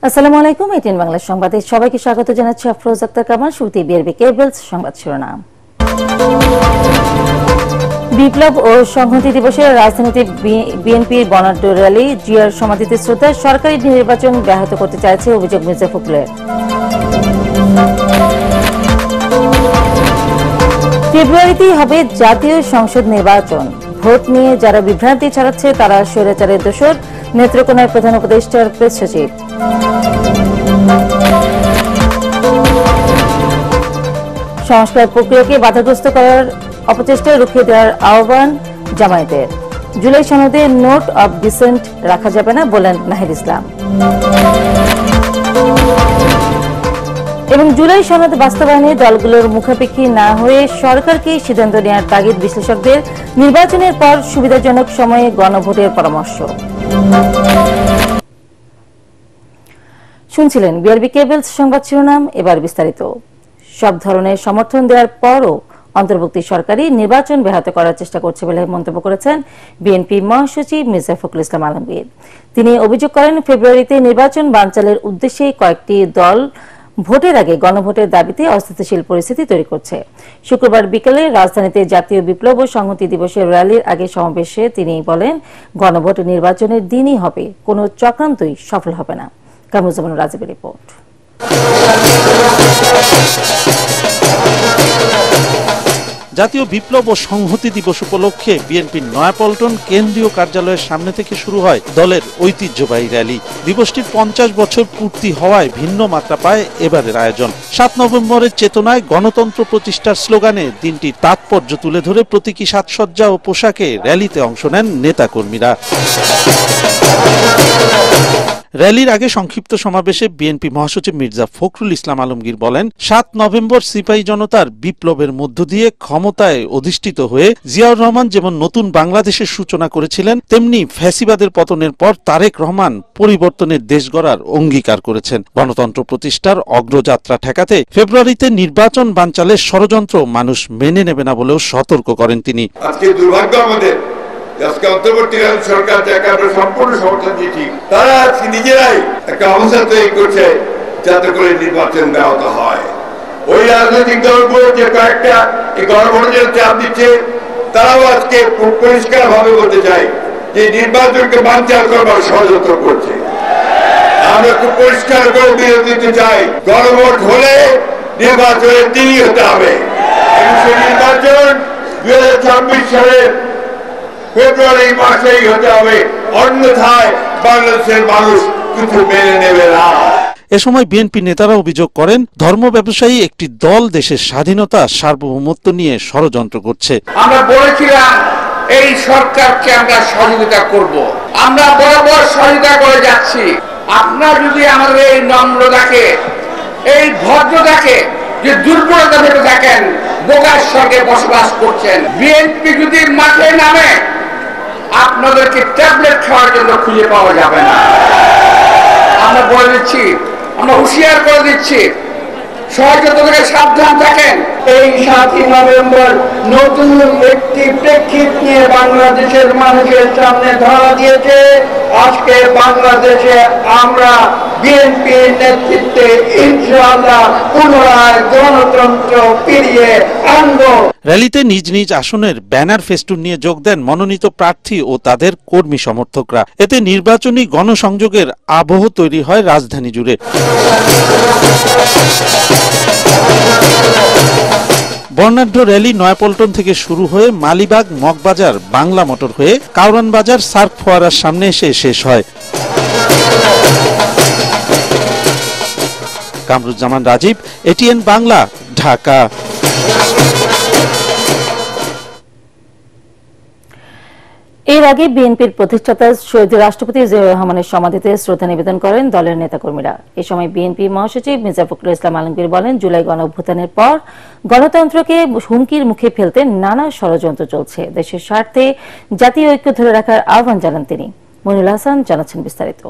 আসসালামু আলাইকুম, এটিএন বাংলা সংবাদে সবাইকে স্বাগত জানাচ্ছি। আফরোজ আক্তার কামাল। শুরুতে বিআরবি কেবলস সংবাদ শিরোনাম। বিপ্লব ও সংহতি দিবসে রাজধানীতে বিএনপির বর্ণাঢ্য র্যালি, জিয়ার সমাধিতে শ্রদ্ধা, সরকারি নির্বাচন ব্যাহত করতে চাইছে অভিযোগ মির্জা ফখরুলের। ফেব্রুয়ারিতেই হবে জাতীয় সংসদ নির্বাচন, ভোট নিয়ে যারা বিভ্রান্তি ছড়াচ্ছে তারা স্বৈরাচারের দোসর, নেত্রকোনার প্রধান উপদেষ্টার প্রেস সচিব। সংস্কার প্রক্রিয়াকে বাধাগ্রস্ত করার অপচেষ্টা রুখিয়ে দেওয়ার আহ্বান জামায়াতের। জুলাই সনদে নোট অব ডিসেন্ট রাখা যাবে না বলেন নাহিদ ইসলাম। এবং জুলাই সনদ বাস্তবায়নে দলগুলোর মুখাপেক্ষী না হয়ে সরকারকে সিদ্ধান্ত নেওয়ার তাগিদ বিশ্লেষকদের। নির্বাচনের পর সুবিধাজনক সময়ে গণভোটের পরামর্শ। শুনছিলেন বিআরবি কেবলস সংবাদ শিরোনাম, এবার বিস্তারিত। সব ধরনের সমর্থন দেওয়ার পরও অন্তর্বর্তী সরকারি নির্বাচন ব্যাহত করার চেষ্টা করছে বলে মন্তব্য করেছেন বিএনপি মহাসচিব মির্জা ফখরুল ইসলাম আলমগীর। তিনি অভিযোগ করেন, ফেব্রুয়ারিতে নির্বাচন বানচালের উদ্দেশ্যে কয়েকটি দল ভোটের আগে গণভোটের দাবিতে অস্থিতিশীল পরিস্থিতি তৈরি করছে। শুক্রবার বিকেলে রাজধানীতে জাতীয় বিপ্লব ও সংহতি দিবসের র্যালির আগে সমাবেশে তিনি বলেন, গণভোট নির্বাচনের দিনই হবে, কোনো চক্রান্তই সফল হবে না। কামরুজ্জামান রাজীবের রিপোর্ট। জাতীয় বিপ্লব ও সংহতি দিবস উপলক্ষে বিএনপির নয়াপল্টন কেন্দ্রীয় কার্যালয়ের সামনে থেকে শুরু হয় দলের ঐতিহ্যবাহী র্যালি। দিবসটির 50 বছর পূর্তি হওয়ায় ভিন্ন মাত্রা পায় এবারের আয়োজন। 7 নভেম্বরের চেতনায় গণতন্ত্র প্রতিষ্ঠার স্লোগানে দিনটির তাৎপর্য তুলে ধরে প্রতীকী সাজসজ্জা ও পোশাকে র্যালিতে অংশ নেন নেতাকর্মীরা। র্যালির আগে সংক্ষিপ্ত সমাবেশে বিএনপি মহাসচিব মির্জা ফখরুল ইসলাম আলমগীর বলেন, 7 নভেম্বর সিপাহী জনতার বিপ্লবের মধ্য দিয়ে ক্ষমতায় অধিষ্ঠিত হয়ে জিয়াউর রহমান যেমন নতুন বাংলাদেশের সূচনা করেছিলেন, তেমনি ফ্যাসিবাদের পতনের পর তারেক রহমান পরিবর্তনের দেশ গড়ার অঙ্গীকার করেছেন। গণতন্ত্র প্রতিষ্ঠার অগ্রযাত্রা ঠেকাতে ফেব্রুয়ারিতে নির্বাচন বানচালের ষড়যন্ত্র মানুষ মেনে নেবে না বলেও সতর্ক করেন তিনি। আজকে দুর্ভাগ্য আমাদের, আজকে অন্তর্বর্তীকালীন সরকার যাকে আমরা সম্পূর্ণ সমর্থন দিচ্ছি, তারা আজকে নিজেরাই একটা অবস্থা তৈরি করছে যাতে করে নির্বাচন ব্যাহত হয়। ওই রাজনৈতিক দলগুলো যে কয়েকটা এই গণভোটের চাপ দিচ্ছে, তারাও আজকে পরিষ্কার ভাবে বলতে চাই যে নির্বাচনকে বানচাল করবার ষড়যন্ত্র করছে। আমরা খুব পরিষ্কার করে বিরোধ দিতে চাই, গণভোট হলে নির্বাচনের দিনই হতে হবে এবং সেই নির্বাচন 2026 সালের ফেব্রুয়ারি মাসেই হতে হবে, অন্যথায় বাংলাদেশের মানুষ কিছু মেনে নেবে না। এ সময় বিএনপি নেতারা অভিযোগ করেন, ধর্ম ব্যবসায়ী একটি দল দেশের স্বাধীনতা সার্বভৌমত্ব নিয়ে ষড়যন্ত্র করছে। আমরা বলেছিলাম এই সরকারকে আমরা সহযোগিতা করব, আমরা বরাবর সহযোগিতা করে যাচ্ছি। আপনারা যদি আমাদের এই নম্রতাকে, এই ভদ্রতাকে যে দুর্বলতা ভেবে থাকেন, বোকার সঙ্গে বসবাস করছেন, বিএনপি যদি মাঠে নামে আপনাদেরকে ট্যাবলেট খাওয়ার জন্য খুঁজে পাওয়া যাবে না। আমরা বলে দিচ্ছি, আমরা হুঁশিয়ার করে দিচ্ছি, সহযোগিতা থেকে সাবধান থাকেন। এই 7 নভেম্বর নতুন একটি প্রেক্ষিত নিয়ে বাংলাদেশের মানুষের সামনে ধরা দিয়েছে। আজকে বাংলাদেশে আমরা বিএনপির নেতৃত্বে ইনশাআল্লাহ পুনরায় গণতন্ত্র ফিরিয়ে আনব। র্যালিতে নিজ নিজ আসনের ব্যানার ফেস্টুন নিয়ে যোগ দেন মনোনীত প্রার্থী ও তাদের কর্মী সমর্থকরা। এতে নির্বাচনী গণসংযোগের আবহ তৈরি হয় রাজধানী জুড়ে। বর্ণাঢ্য র্যালি নয়াপল্টন থেকে শুরু হয়ে মালিবাগ, মগবাজার, বাংলা মোটর হয়ে কাউরান বাজার সার্ক ফোয়ারার সামনে এসে শেষ হয়। কামরুজ্জামান রাজীব, এটিএন বাংলা, ঢাকা। এর আগে বিএনপির প্রতিষ্ঠাতা শহীদ রাষ্ট্রপতি জিয়াউর রহমানের সমাধিতে শ্রদ্ধা নিবেদন করেন দলের নেতাকর্মীরা। এ সময় বিএনপি মহাসচিব মির্জা ফখরুল ইসলাম আলমগীর বলেন, জুলাই গণঅভ্যুত্থানের পর গণতন্ত্রকে হুমকির মুখে ফেলতে নানা ষড়যন্ত্র চলছে। দেশের স্বার্থে জাতীয় ঐক্য ধরে রাখার আহ্বান জানান তিনি। মনিরুল হাসান জানাচ্ছেন বিস্তারিত।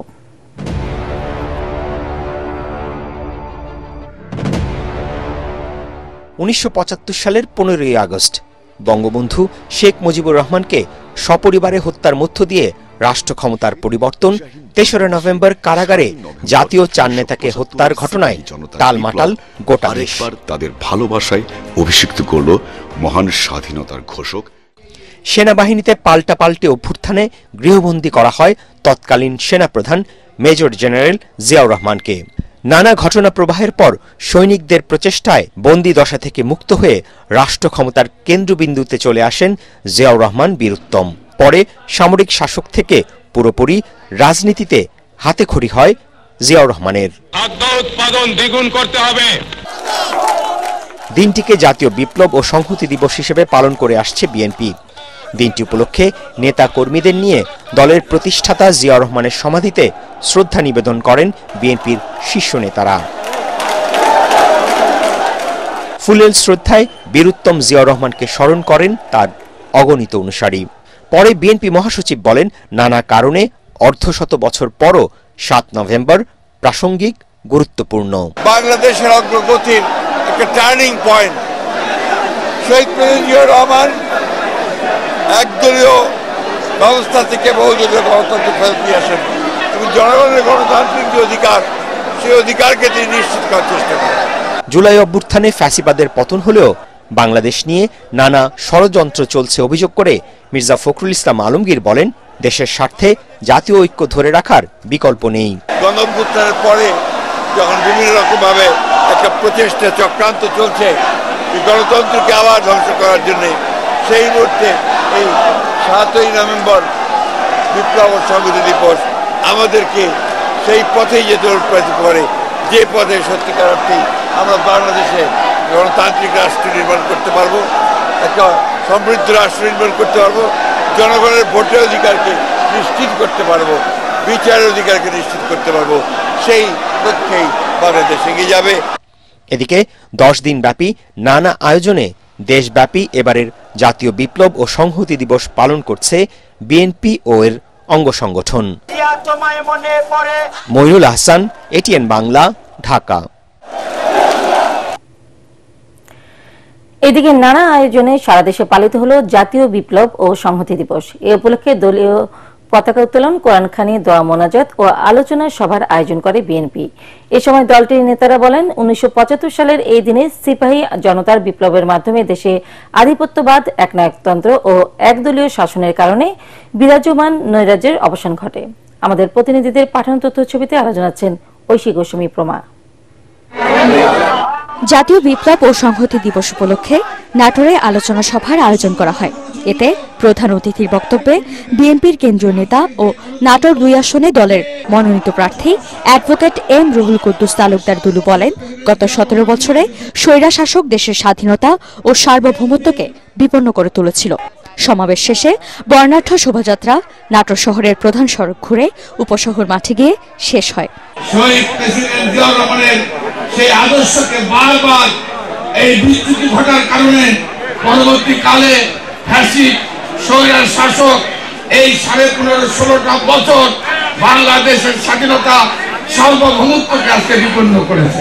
1975 সালের 15ই আগস্ট বঙ্গবন্ধু শেখ মুজিবুর রহমানকে সপরিবারে হত্যার মধ্য দিয়ে রাষ্ট্র ক্ষমতার পরিবর্তন, ৩রা নভেম্বর কারাগারে জাতীয় ৪ নেতাকে হত্যার ঘটনায় টালমাটাল গোটা দেশ। তাদের ভালোবাসায় অভিষিক্ত করল মহান স্বাধীনতার ঘোষক। সেনাবাহিনীতে পাল্টাপাল্টি অভ্যুত্থানে গৃহবন্দী করা হয় তৎকালীন সেনাপ্রধান মেজর জেনারেল জিয়াউর রহমানকে। নানা ঘটনা প্রবাহের পর সৈনিকদের প্রচেষ্টায় বন্দী দশা থেকে মুক্ত হয়ে রাষ্ট্র ক্ষমতার কেন্দ্রবিন্দুতে চলে আসেন জিয়াউর রহমান বীরুত্তম। পরে সামরিক শাসক থেকে পুরোপুরি রাজনীতিতে হাতেখড়ি হয় জিয়াউর রহমানের। খাদ্য উৎপাদন দ্বিগুণ করতে হবে। দিনটিকে জাতীয় বিপ্লব ও সংহতি দিবস হিসেবে পালন করে আসছে বিএনপি। দিনটি উপলক্ষে নেতা কর্মীদের নিয়ে দলের প্রতিষ্ঠাতা জিয়াউর রহমানের সমাধিতে শ্রদ্ধা নিবেদন করেন বিএনপির শীর্ষ নেতারা। ফুলেল শ্রদ্ধায় বীরুত্তম জিয়াউর রহমানকে স্মরণ করেন তার অগণিত অনুসারী। পরে বিএনপি মহাসচিব বলেন, নানা কারণে অর্ধশত বছর পরও ৭ নভেম্বর প্রাসঙ্গিক, গুরুত্বপূর্ণ। বাংলাদেশের অগ্রগতির একটা টার্নিং পয়েন্ট। শহীদ প্রেসিডেন্ট জিয়াউর রহমান একদলীয় ব্যবস্থা থেকে বহুদলীয় গণতন্ত্র ফেরত নিয়ে আসেন এবং জনগণের গণতান্ত্রিক যে অধিকার, সেই অধিকারকে তিনি নিশ্চিত করার চেষ্টা করেন। জুলাই অভ্যুত্থানে ফ্যাসিবাদের পতন হলেও বাংলাদেশ নিয়ে নানা ষড়যন্ত্র চলছে অভিযোগ করে মির্জা ফখরুল ইসলাম আলমগীর বলেন, দেশের স্বার্থে জাতীয় ঐক্য ধরে রাখার বিকল্প নেই। গণ অভ্যুত্থানের পরে যখন বিভিন্ন রকমভাবে একটা প্রচেষ্টা চক্রান্ত চলছে গণতন্ত্রকে আবার ধ্বংস করার জন্য, সেই মুহূর্তে এই ৭ই নভেম্বর বিপ্লব ও সংহতি দিবস আমাদেরকে সেই পথেই যেতে অনুপ্রাণিত করে, যে পথে সত্যিকার অর্থেই আমরা বাংলাদেশে গণতান্ত্রিক রাষ্ট্র নির্মাণ করতে পারবো, একটা সমৃদ্ধ রাষ্ট্র নির্মাণ করতে পারবো, জনগণের ভোটের অধিকারকে নিশ্চিত করতে পারবো, বিচারের অধিকারকে নিশ্চিত করতে পারবো। সেই লক্ষ্যেই বাংলাদেশ এগিয়ে যাবে। এদিকে ১০ দিন ব্যাপী নানা আয়োজনে দেশব্যাপী এবারের জাতীয় বিপ্লব ও সংহতি দিবস পালন করছে বিএনপি ও এর অঙ্গ সংগঠন। মইনুল আহসান, এটিএন বাংলা, ঢাকা। এদিকে নানা আয়োজনে সারা দেশে পালিত হলো জাতীয় বিপ্লব ও সংহতি দিবস। এ উপলক্ষে দলীয় পতাকা উত্তোলন, কোরআনখানি, দোয়া মোনাজাত ও আলোচনা সভার আয়োজন করে বিএনপি। এ সময় দলটির নেতারা বলেন, ১৯৭৫ সালের এই দিনে সিপাহী জনতার বিপ্লবের মাধ্যমে দেশে আধিপত্যবাদ, একনায়কতন্ত্র ও একদলীয় শাসনের কারণে বিরাজমান নৈরাজ্যের অবসান ঘটে। আমাদের প্রতিনিধিদের পাঠানো তথ্যছবিতে আরো জানাচ্ছেন ঐশী গোস্বামী প্রমা। জাতীয় বিপ্লব ও সংহতি দিবস উপলক্ষে নাটোরে আলোচনা সভার আয়োজন করা হয়। এতে প্রধান অতিথির বক্তব্যে বিএনপির কেন্দ্রীয় নেতা ও নাটোর ২ আসনে দলের মনোনীত প্রার্থী অ্যাডভোকেট এম রুহুল কুদ্দুস তালুকদার দুলু বলেন, গত ১৭ বছরে স্বৈরাশাসক দেশের স্বাধীনতা ও সার্বভৌমত্বকে বিপন্ন করে তুলেছিল। সমাবেশ শেষে বর্ণাঢ্য শোভাযাত্রা নাটোর শহরের প্রধান সড়ক ঘুরে উপশহর মাঠে গিয়ে শেষ হয়। শহীদ প্রেসিডেন্ট জিয়াউর রহমানের সেই আদর্শকে বারবার এই বিচ্যুতি ঘটার কারণে পরবর্তীকালে ফ্যাসিস্ট স্বৈরাচার শাসক এই ১৫-১৬টা বছর বাংলাদেশের স্বাধীনতা সার্বভৌমত্বকে আজকে বিপন্ন করেছে।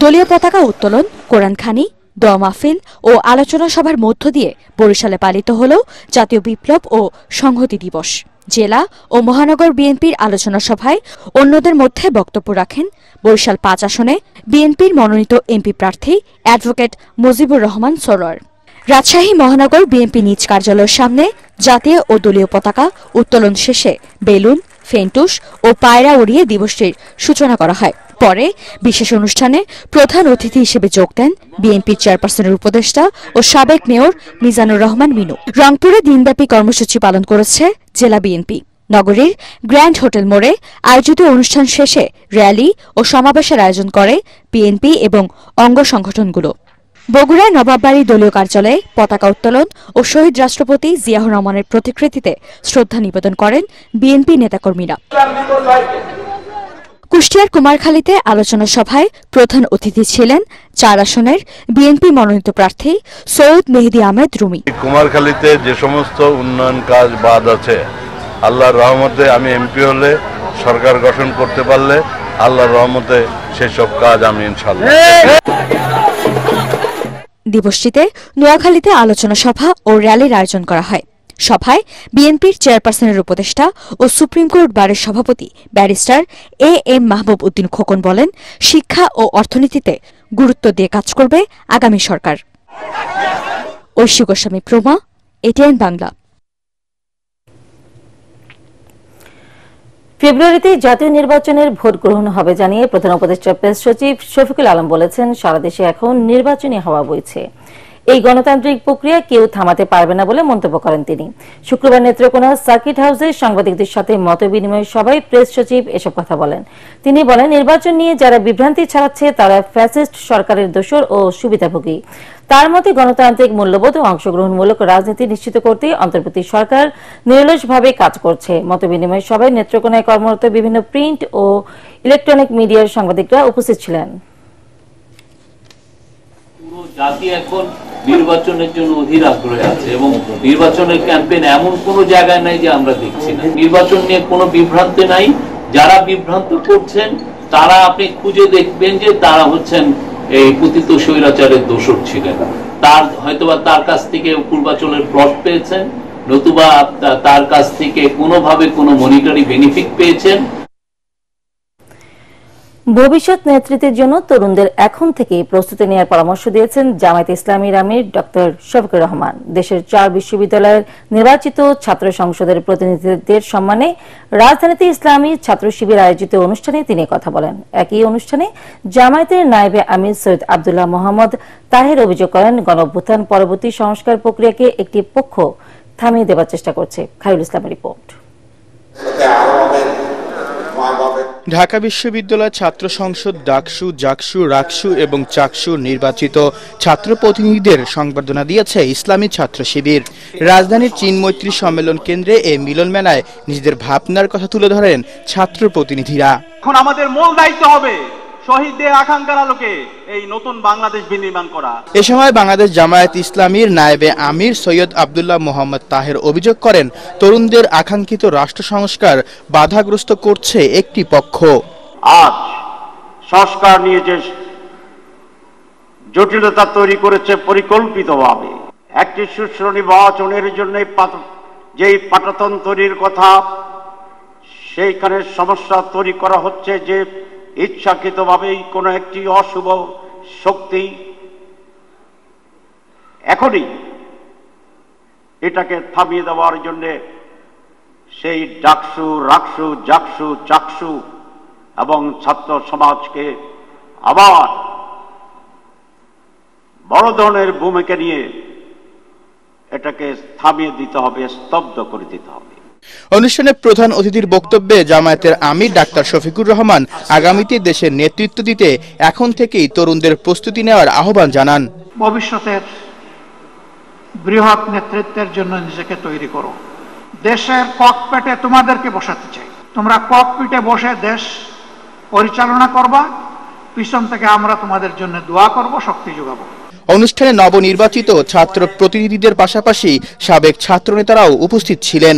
দলীয় পতাকা উত্তোলন, কোরআনখানি, দোয়া মাহফিল ও আলোচনা সভার মধ্য দিয়ে বরিশালে পালিত হল জাতীয় বিপ্লব ও সংহতি দিবস। জেলা ও মহানগর বিএনপির আলোচনা সভায় অন্যদের মধ্যে বক্তব্য রাখেন বরিশাল ৫ আসনে বিএনপির মনোনীত এমপি প্রার্থী অ্যাডভোকেট মুজিবুর রহমান সরোয়ার। রাজশাহী মহানগর বিএনপি নিজ কার্যালয়ের সামনে জাতীয় ও দলীয় পতাকা উত্তোলন শেষে বেলুন, ফেন্টুস ও পায়রা উড়িয়ে দিবসটির সূচনা করা হয়। পরে বিশেষ অনুষ্ঠানে প্রধান অতিথি হিসেবে যোগ দেন বিএনপির চেয়ারপারসনের উপদেষ্টা ও সাবেক মেয়র মিজানুর রহমান মিনু। রংপুরে দিনব্যাপী কর্মসূচি পালন করেছে জেলা বিএনপি। নগরীর গ্র্যান্ড হোটেল মোড়ে আয়োজিত অনুষ্ঠান শেষে র্যালি ও সমাবেশের আয়োজন করে বিএনপি এবং অঙ্গ সংগঠনগুলো। বগুড়ায় নবাববাড়ি দলীয় কার্যালয়ে পতাকা উত্তোলন ও শহীদ রাষ্ট্রপতি জিয়াউর রহমানের প্রতিকৃতিতে শ্রদ্ধা নিবেদন করেন বিএনপি নেতাকর্মীরা। কুষ্টিয়ার কুমারখালীতে আলোচনা সভায় প্রধান অতিথি ছিলেন ৪ আসনের বিএনপি মনোনীত প্রার্থী সৈয়দ মেহেদী আহমেদ রুমি। কুমারখালীতে যে সমস্ত উন্নয়ন কাজ বাদ আছে, আল্লাহর রহমতে আমি এমপি হলে, সরকার গঠন করতে পারলে আল্লাহর রহমতে সেসব কাজ আমি ইনশাআল্লাহ। দিবসটিতে নোয়াখালীতে আলোচনা সভা ও র্যালির আয়োজন করা হয়। সভায় বিএনপির চেয়ারপারসনের উপদেষ্টা ও সুপ্রিম কোর্ট বারের সভাপতি ব্যারিস্টার এম মাহবুব উদ্দিন খোকন বলেন, শিক্ষা ও অর্থনীতিতে গুরুত্ব দিয়ে কাজ করবে আগামী সরকার। ঐশী গোস্বামী প্রমা, এটিএন বাংলা। ফেব্রুয়ারিতে জাতীয় নির্বাচনের ভোট গ্রহণ হবে জানিয়ে প্রধান উপদেষ্টা প্রেস সচিব শফিকুল আলম বলেছেন, সারা দেশে এখন নির্বাচনী হাওয়া বইছে। এই গণতান্ত্রিক প্রক্রিয়া কেউ থামাতে পারবে না বলে মন্তব্য করেন তিনি। শুক্রবার নেত্রকোনা সার্কিট হাউসে সাংবাদিকদের সাথে মতবিনিময় সভায় প্রেস সচিব এসব কথা বলেন। তিনি বলেন, নির্বাচন নিয়ে যারা বিভ্রান্তি ছড়াচ্ছে তারা ফ্যাসিস্ট সরকারের দোসর ও সুবিধাভোগী। তার মতে গণতান্ত্রিক মূল্যবোধ ও অংশগ্রহণমূলক রাজনীতি নিশ্চিত করতে অন্তর্বর্তী সরকার নিরলসভাবে কাজ করছে। মতবিনিময় সভায় নেত্রকোনায় কর্মরত বিভিন্ন প্রিন্ট ও ইলেকট্রনিক মিডিয়ার সাংবাদিকরা উপস্থিত ছিলেন। পুরো জাতি এখন নির্বাচনের জন্য অধীর আগ্রহে আছে এবং নির্বাচনের ক্যাম্পেইন এমন কোনো জায়গায় নাই যে আমরা দেখছি না। নির্বাচন নিয়ে কোনো বিভ্রান্তি নাই। যারা বিভ্রান্ত করছেন তারা আপনি খুঁজে দেখবেন যে তারা হচ্ছেন এই পতিত স্বৈরাচারের দোসর ছিলেন। তার হয়তোবা তার কাছ থেকে পূর্বাচলের প্লট পেয়েছেন, নতুবা তার কাছ থেকে কোনোভাবে কোনো মনিটারি বেনিফিট পেয়েছেন। ভবিষ্যৎ নেতৃত্বের জন্য তরুণদের এখন থেকে প্রস্তুতি নেওয়ার পরামর্শ দিয়েছেন জামায়াতে ইসলামীর আমির ডক্টর শফিকুর রহমান। দেশের 4 বিশ্ববিদ্যালয়ের নির্বাচিত ছাত্র সংসদের প্রতিনিধিদের সম্মানে রাজধানীতে ইসলামী ছাত্র শিবির আয়োজিত অনুষ্ঠানে তিনি কথা বলেন। একই অনুষ্ঠানে জামায়াতের নায়েবে আমির সৈয়দ আব্দুল্লাহ মোহাম্মদ তাহের অভিযোগ করেন, গণঅভ্যুত্থান পরবর্তী সংস্কার প্রক্রিয়াকে একটি পক্ষ থামিয়ে দেওয়ার চেষ্টা করছে। খায়রুল ইসলামের রিপোর্ট। ঢাকা বিশ্ববিদ্যালয় ছাত্র সংসদ ডাকসু, জাকসু, রাকসু এবং চাকসু নির্বাচিত ছাত্র প্রতিনিধিদের সংবর্ধনা দিয়েছে ইসলামী ছাত্র শিবির। রাজধানীর চীন মৈত্রী সম্মেলন কেন্দ্রে এই মিলন মেলায় নিজেদের ভাবনার কথা তুলে ধরেন ছাত্র প্রতিনিধিরা। এখন আমাদের মূল দায়িত্ব হবে শহীদদের আকাঙ্ক্ষার আলোকে এই নতুন বাংলাদেশ বিনির্মাণ করা। এ সময় বাংলাদেশ জামায়াত ইসলামীর নায়েবে আমির সৈয়দ আব্দুল্লাহ মোহাম্মদ তাহের অভিযোগ করেন, তরুণদের আকাঙ্ক্ষিত রাষ্ট্র সংস্কার বাধাগ্রস্ত করছে একটি পক্ষ। আজ সংস্কার নিয়ে যে জটিলতা তৈরি করেছে পরিকল্পিতভাবে, একটি সুষ্ঠু নির্বাচনের জন্য যেই পাটাতন তৈরির কথা, সেইখানে সমস্যা তৈরি করা হচ্ছে যে ইচ্ছাকৃতভাবেই কোনো একটি অশুভ শক্তি এখনই এটাকে থামিয়ে দেওয়ার জন্য সেই ডাকসু, রাকসু, জাকসু, চাকসু এবং ছাত্র সমাজকে আবার বড় ধরনের ভূমিকা নিয়ে এটাকে থামিয়ে দিতে হবে, স্তব্ধ করে দিতে হবে। অনুষ্ঠানে প্রধান অতিথির বক্তব্যে জামায়াতের আমির ডাক্তার শফিকুর রহমান আগামীতে দেশের নেতৃত্ব দিতে এখন থেকেই তরুণদের প্রস্তুতি নেওয়ার আহ্বান জানান। ভবিষ্যতের বৃহৎ নেতৃত্বের জন্য নিজেকে তৈরি করো। দেশের ককপিটে তোমাদেরকে বসাতে চাই। তোমরা ককপিটে বসে দেশ পরিচালনা করবা, পিছন থেকে আমরা তোমাদের জন্য দোয়া করব, শক্তি যোগাবো। অনুষ্ঠানে নবনির্বাচিত ছাত্র প্রতিনিধিদের পাশাপাশি সাবেক ছাত্র নেতারাও উপস্থিত ছিলেন।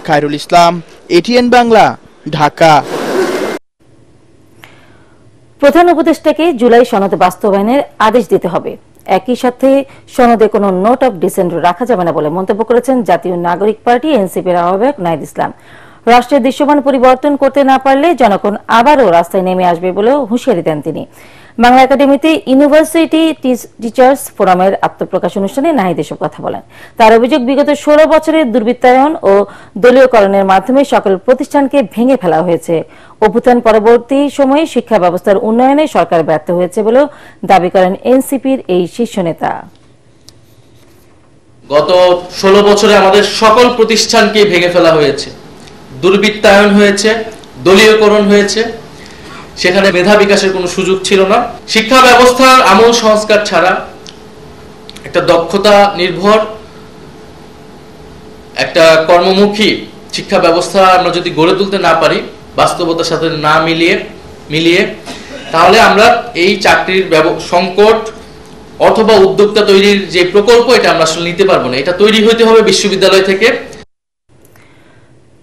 খায়রুল ইসলাম, এটিএন বাংলা, ঢাকা। প্রধান উপদেষ্টাকে জুলাই সনদ বাস্তবায়নের আদেশ দিতে হবে। একই সাথে সনদে কোনো নোট অফ ডিসেন্ট রাখা যাবে না বলে মন্তব্য করেছেন জাতীয় নাগরিক পার্টি এনসিপির আহ্বায়ক নাহিদ ইসলাম। রাষ্ট্রের দৃশ্যমান পরিবর্তন করতে না পারলে জনগণ আবারও রাস্তায় নেমে আসবে বলেও হুঁশিয়ারি দেন তিনি। বাংলা একাডেমিতে ইউনিভার্সিটি টিচার্স ফোরামের আত্মপ্রকাশ অনুষ্ঠানে নাহিদ এসব কথা বলেন। তার অভিযোগ, বিগত 16 বছরের দুর্বৃত্তায়ন ও দলীয়করণের মাধ্যমে সকল প্রতিষ্ঠানকে ভেঙে ফেলা হয়েছে। অভ্যুত্থান পরবর্তী সময়ে শিক্ষা ব্যবস্থার উন্নয়নে সরকার ব্যর্থ হয়েছে বলেও দাবি করেন এনসিপির এই শীর্ষ নেতা। গত 16 বছরে আমাদের সকল প্রতিষ্ঠানকে ভেঙে ফেলা হয়েছে, দুর্বৃত্তায়ন হয়েছে, দলীয়করণ হয়েছে, সেখানে মেধা বিকাশের কোনো সুযোগ ছিল না। শিক্ষা ব্যবস্থার আমূল সংস্কার ছাড়া একটা দক্ষতা নির্ভর, একটা কর্মমুখী শিক্ষা ব্যবস্থা আমরা যদি গড়ে তুলতে না পারি, বাস্তবতার সাথে না মিলিয়ে, তাহলে আমরা এই চাকরির সংকট অথবা উদ্যোক্তা তৈরির যে প্রকল্প, এটা আমরা আসলে নিতে পারবো না। এটা তৈরি হতে হবে বিশ্ববিদ্যালয় থেকে।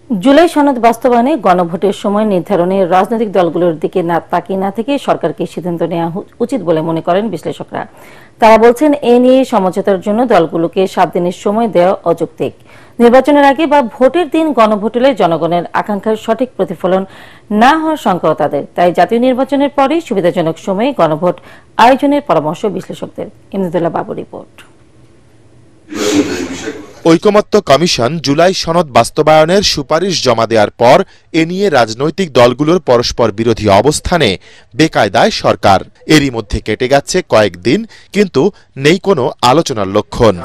জুলাই সনদ বাস্তবায়নে গণভোটের সময় নির্ধারণে রাজনৈতিক দলগুলোর দিকে তাকিয়ে না থেকে সরকারকে সিদ্ধান্ত নেওয়া উচিত বলে মনে করেন বিশ্লেষকরা। তারা বলছেন, এ নিয়ে সমঝোতার জন্য দলগুলোকে 7 দিনের সময় দেওয়া অযৌক্তিক। নির্বাচনের আগে বা ভোটের দিন গণভোট হলে জনগণের আকাঙ্ক্ষার সঠিক প্রতিফলন না হওয়ার শঙ্কাও তাদের। তাই জাতীয় নির্বাচনের পরে সুবিধাজনক সময়ে গণভোট আয়োজনের পরামর্শ বিশ্লেষকদের। ইমদাদুল্লাহ বাবু রিপোর্ট। ঐকমত্য কমিশন জুলাই সনদ বাস্তবায়নের সুপারিশ জমা দেওয়ার পর এ নিয়ে রাজনৈতিক দলগুলোর পরস্পর বিরোধী অবস্থানে বেকায়দায় সরকার। এরই মধ্যে কেটে গেছে কয়েকদিন, কিন্তু নেই কোনো আলোচনার লক্ষণ।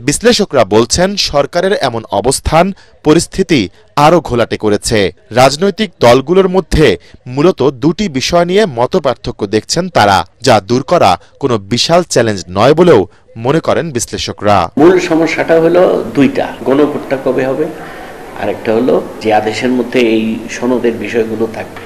বিশ্লেষকরা বলছেন, সরকারের এমন অবস্থান পরিস্থিতি আরও ঘোলাটে করেছে। রাজনৈতিক দলগুলোর মধ্যে মূলত দুটি বিষয় নিয়ে মতপার্থক্য দেখছেন তারা, যা দূর করা কোনো বিশাল চ্যালেঞ্জ নয় বলেও মনে করেন বিশ্লেষকরা। মূল সমস্যাটা হলো দুইটা, গণভোটটা কবে হবে, আরেকটা হলো যে আদেশের মধ্যে এই সনদের বিষয়গুলো থাকবে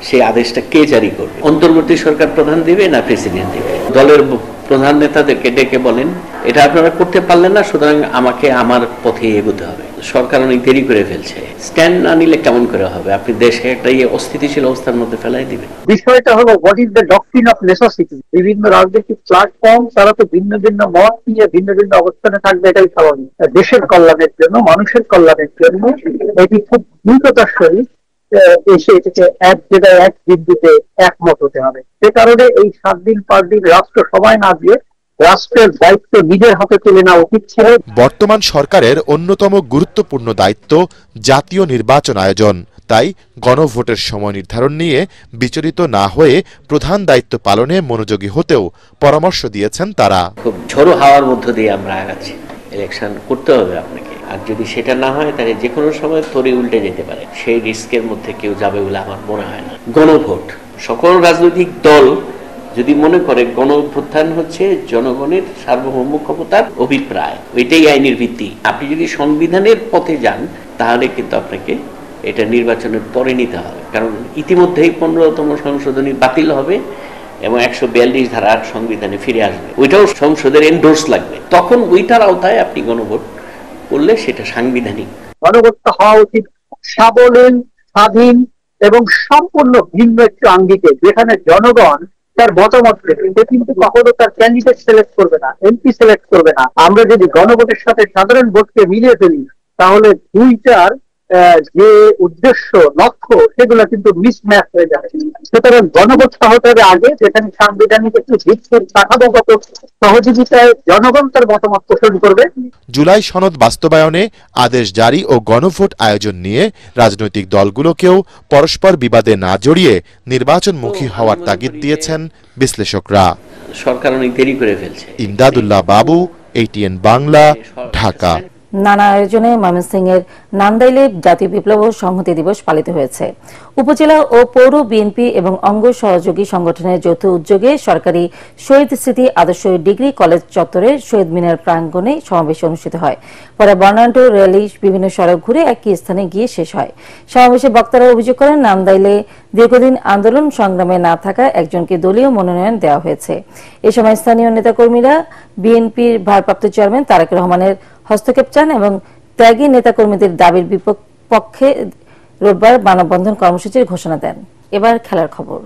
সেই আদেশটা কে জারি করবে। অন্তর্বর্তী সরকার প্রধান দিবে না প্রেসিডেন্ট দিবে? দলের প্রধান নেতাদেরকে ডেকে বলেন, এটা আপনারা করতে পারলেন না, সুতরাং আমাকে আমার পথে এগোতে হবে। সরকার অনেক দেরি করে ফেলছে, স্ট্যান্ড না নিলে কেমন করে হবে? আপনি দেশকে একটা অস্থিতিশীল অবস্থার মধ্যে ফেলাই দিবেন। বিষয়টা হলো what is the doctrine of necessity. বিভিন্ন রাজনৈতিক প্ল্যাটফর্ম তারা তো ভিন্ন ভিন্ন মত নিয়ে ভিন্ন ভিন্ন অবস্থানে থাকবে, এটাই স্বাভাবিক। দেশের কল্যাণের জন্য, মানুষের কল্যাণের জন্য এটি খুব দ্রুততার সহিত এসে এটাকে এক জায়গায় এক বিন্দুতে একমত হতে হবে। সে কারণে এই 7 দিন 5 দিন রাষ্ট্র সময় না দিয়ে রাষ্ট্রের দায়িত্ব নিজের হাতে তুলে নেওয়া উচিত ছিল। বর্তমান সরকারের অন্যতম গুরুত্বপূর্ণ দায়িত্ব জাতীয় নির্বাচন আয়োজন। তাই গণভোটের সময় নির্ধারণ নিয়ে বিচলিত না হয়ে প্রধান দায়িত্ব পালনে মনোযোগী হতেও পরামর্শ দিয়েছেন তারা। খুব ঝোড়ো হাওয়ার মধ্য দিয়ে আমরা আগাচ্ছি, ইলেকশন করতে হবে আপনাকে, আর যদি সেটা না হয় তাহলে যে কোনো সময় তরি উল্টে যেতে পারে। সেই রিস্কের মধ্যে কেউ যাবে বলে আমার মনে হয় না। গণভোট, সকল রাজনৈতিক দল যদি মনে করে গণ অভ্যুত্থান হচ্ছে জনগণের সার্বভৌম ক্ষমতার অভিপ্রায়, ওইটাই আইনের ভিত্তি। আপনি যদি সংবিধানের পথে যান তাহলে কিন্তু আপনাকে এটা নির্বাচনের পরে নিতে হবে, কারণ ইতিমধ্যেই 15তম সংশোধনী বাতিল হবে এবং 142 ধারা সংবিধানে ফিরে আসবে। ওইটাও সংসদের এন্ডোর্স লাগবে, তখন ওইটার আওতায় আপনি গণভোট করলে সেটা সাংবিধানিক। গণভোটটা হওয়া উচিত সাবলীল, স্বাধীন এবং সম্পূর্ণ ভিন্ন একটি আঙ্গিকে, যেখানে জনগণ তার মতামত দেবে। সে কিন্তু কখনো তার ক্যান্ডিডেট সিলেক্ট করবে না, এমপি সিলেক্ট করবে না। আমরা যদি গণভোটের সাথে সাধারণ ভোটকে মিলিয়ে ফেলি তাহলে দুইটার যে উদ্দেশ্য লক্ষ্য সেগুলো কিন্তু মিসম্যাচ হয়ে যাবে। সুতরাং গণভোটটা হতে হবে আগে, যেখানে সাংবিধানিক একটু ভিত্তির কাঠামোগত সহযোগিতায় জনগণ তার মতামত পোষণ করবে। জুলাই সনদ বাস্তবায়নে আদেশ জারি ও গণভোট আয়োজন নিয়ে রাজনৈতিক দলগুলোকেও পরস্পর বিবাদে না জড়িয়ে নির্বাচনমুখী হওয়ার তাগিদ দিয়েছেন বিশ্লেষকরা। সরকার অনেক দেরি করে ফেলছে। ইমদাদুল্লাহ বাবু, ATN বাংলা, ঢাকা। নানা আয়োজনে ময়মনসিংহের নান্দাইলে জাতীয় বিপ্লব ও সংহতি দিবস পালিত হয়েছে। উপজেলা ও পৌর বিএনপি এবং অঙ্গ সহযোগী সংগঠনের যৌথ উদ্যোগে সরকারি শহীদ স্মৃতি আদর্শ ডিগ্রি কলেজ চত্বরে শহীদ মিনার প্রাঙ্গণে সমাবেশ অনুষ্ঠিত হয়। পরে বর্ণাঢ্য র্যালি বিভিন্ন সড়ক ঘুরে একই স্থানে গিয়ে শেষ হয়। সমাবেশে বক্তারা অভিযোগ করেন, নান্দাইলে দীর্ঘদিন আন্দোলন সংগ্রামে না থাকা একজনকে দলীয় মনোনয়ন দেওয়া হয়েছে। এ সময় স্থানীয় নেতাকর্মীরা বিএনপির ভারপ্রাপ্ত চেয়ারম্যান তারেক রহমানের হস্তক্ষেপ চান এবং ত্যাগী নেতাকর্মীদের দাবির পক্ষে রোববার মানববন্ধন কর্মসূচির ঘোষণা দেন। এবার খেলার খবর।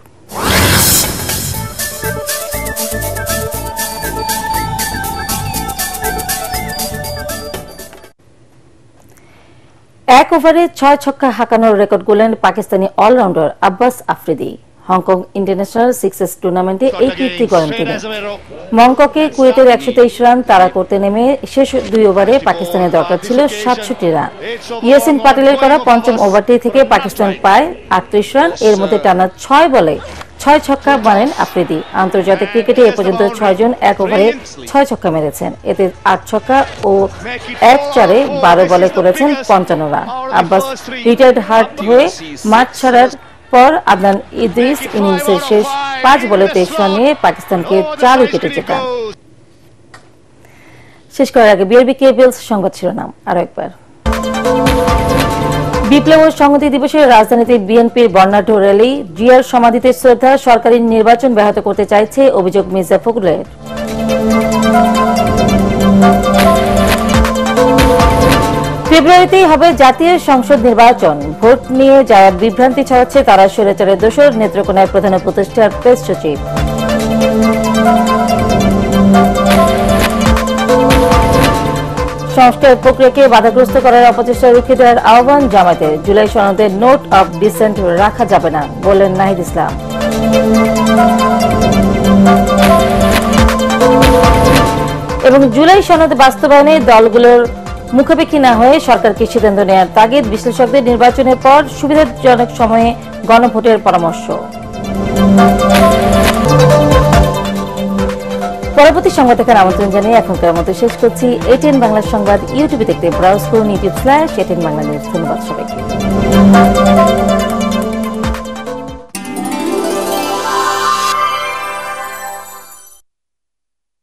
এক ওভারে 6 ছক্কা হাঁকানোর রেকর্ড গড়লেন Pakistani allrounder Abbas Afridi. Hong Kong international sixes টুর্নামেন্টে এই কীর্তি করেন তিনি। মংককে কুয়েতের 123 রান তাড়া করতে নেমে শেষ 2 ওভারে পাকিস্তানের দরকার ছিল 67 রান। ইয়াসিন পাটেলের করা পঞ্চম ওভারটি থেকে পাকিস্তান পায় 38 রান। এর মধ্যে টানা 6 বলে 6 ছক্কা মারেন আফ্রিদি। আন্তর্জাতিক ক্রিকেটে এ পর্যন্ত 6 জন এক ওভারে 6 ছক্কা মেরেছেন। এতে 8 ছক্কা ও 1 চারে 12 বলে করেছেন 55 রান। আব্বাস রিটায়ার্ড হার্ট হয়ে মাঠ ছাড়ার পর আদনান ইদ্রিস ইনিংসের শেষ 5 বলে 23 রান নিয়ে পাকিস্তানকে 4 উইকেটে জেতান। শেষ করার আগে বিআরবি কেবলস সংবাদ শিরোনাম আরো একবার। বিপ্লব ও সংহতি দিবসে রাজধানীতে বিএনপির বর্ণাঢ্য র্যালি, জিয়ার সমাধিতে শ্রদ্ধা, সরকারি নির্বাচন ব্যাহত করতে চাইছে অভিযোগ মির্জা ফখরুলের। ফেব্রুয়ারিতেই হবে জাতীয় সংসদ নির্বাচন। ভোট নিয়ে যারা বিভ্রান্তি ছড়াচ্ছে তারা স্বৈরাচারের দোষর, নেত্রকোনায় প্রধান উপদেষ্টার প্রেস সচিব। সংস্কার প্রক্রিয়াকে বাধাগ্রস্ত করার অপচেষ্টা রুখে দেওয়ার আহ্বান জামায়াতের। জুলাই সনদে নোট অফ ডিসেন্ট রাখা যাবে না বললেন নাহিদ ইসলাম। এবং জুলাই সনদ বাস্তবায়নে দলগুলোর মুখাপেক্ষী না হয়ে সরকারকে সিদ্ধান্ত নেওয়ার তাগিদ। বিশ্লেষকদের নির্বাচনের পর সুবিধাজনক সময়ে গণভোটের পরামর্শ। পরবর্তী সংবাদ দেখার আমন্ত্রণ জানিয়ে এখনকার মতো শেষ করছি। এটিএন বাংলা সংবাদ ইউটিউবে দেখতে ব্রাউজ করুন youtube/ATN Bangla News। ধন্যবাদ সবাইকে।